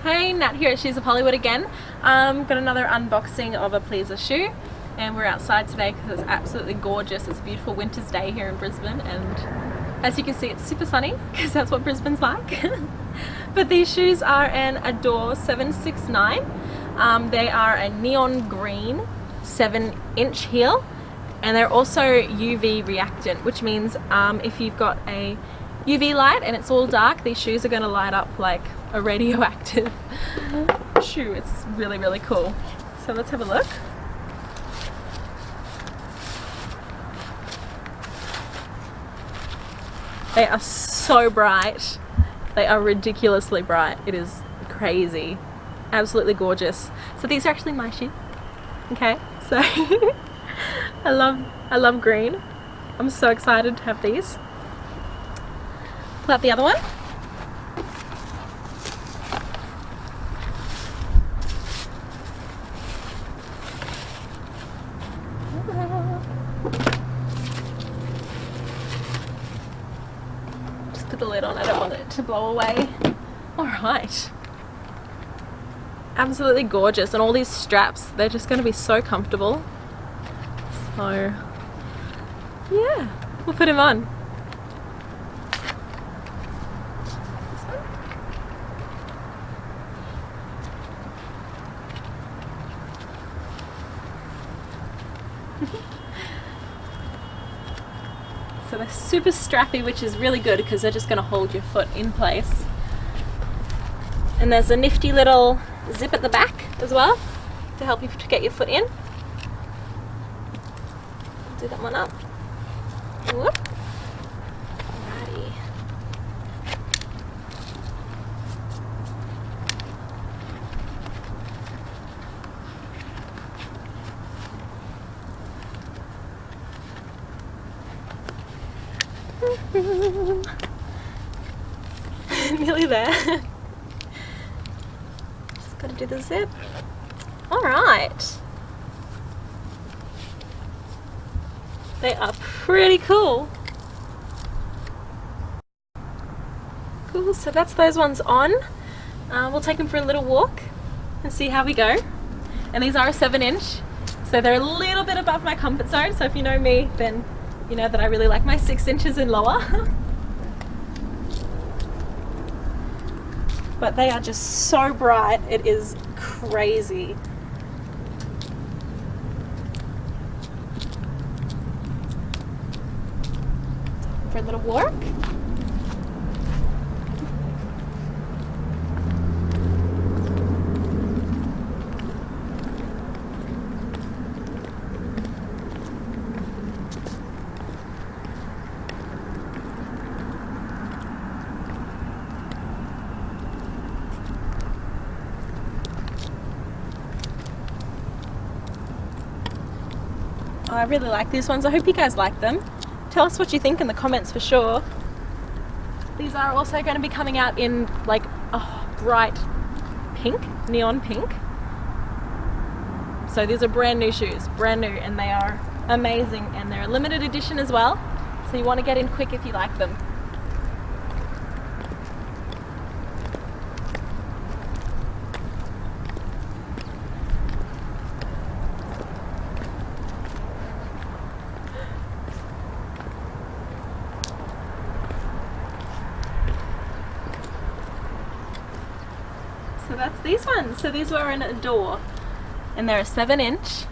Hey, Nat here at Shoes of Hollywood again. Got another unboxing of a pleaser shoe, and we're outside today because it's absolutely gorgeous. It's a beautiful winter's day here in Brisbane, and as you can see it's super sunny because that's what Brisbane's like. But these shoes are an Adore-769. They are a neon green 7-inch heel, and they're also UV reactant, which means if you've got a UV light and it's all dark, these shoes are going to light up like a radioactive shoe. It's really, really cool. So let's have a look. They are so bright. They are ridiculously bright. It is crazy. Absolutely gorgeous. So these are actually my shoes. Okay, so I love green. I'm so excited to have these. Pull out the other one. Just put the lid on, I don't want it to blow away. Alright. Absolutely gorgeous, and all these straps, they're just going to be so comfortable. So, yeah, we'll put him on. So they're super strappy, which is really good because they're just going to hold your foot in place. And there's a nifty little zip at the back as well to help you to get your foot in. Do that one up. Whoop. Alrighty. Nearly there. Just gotta do the zip. Alright. They are pretty cool. Cool, so that's those ones on. We'll take them for a little walk and see how we go. And these are a 7-inch, so they're a little bit above my comfort zone. So if you know me, then you know that I really like my 6 inches and lower. But they are just so bright, it is crazy. For a little walk. I really like these ones. I hope you guys like them. Tell us what you think in the comments for sure. These are also going to be coming out in like a bright pink, neon pink. So these are brand new shoes, brand new, and they are amazing, and they're a limited edition as well. So you want to get in quick if you like them. So that's these ones. So these were an Adore, and they're a 7-inch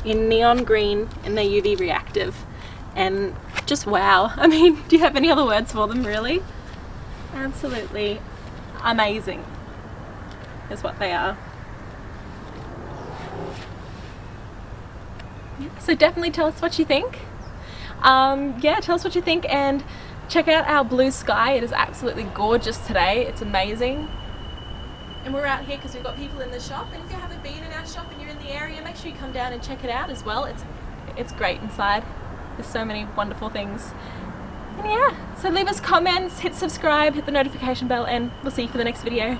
in neon green, and they're UV reactive, and just wow. I mean, do you have any other words for them, really? Absolutely amazing is what they are. Yeah, so definitely tell us what you think. Yeah, tell us what you think, and check out our blue sky. It is absolutely gorgeous today. It's amazing. And we're out here because we've got people in the shop, and if you haven't been in our shop and you're in the area, make sure you come down and check it out as well. It's great inside. There's so many wonderful things. And yeah, so leave us comments, hit subscribe, hit the notification bell, and we'll see you for the next video.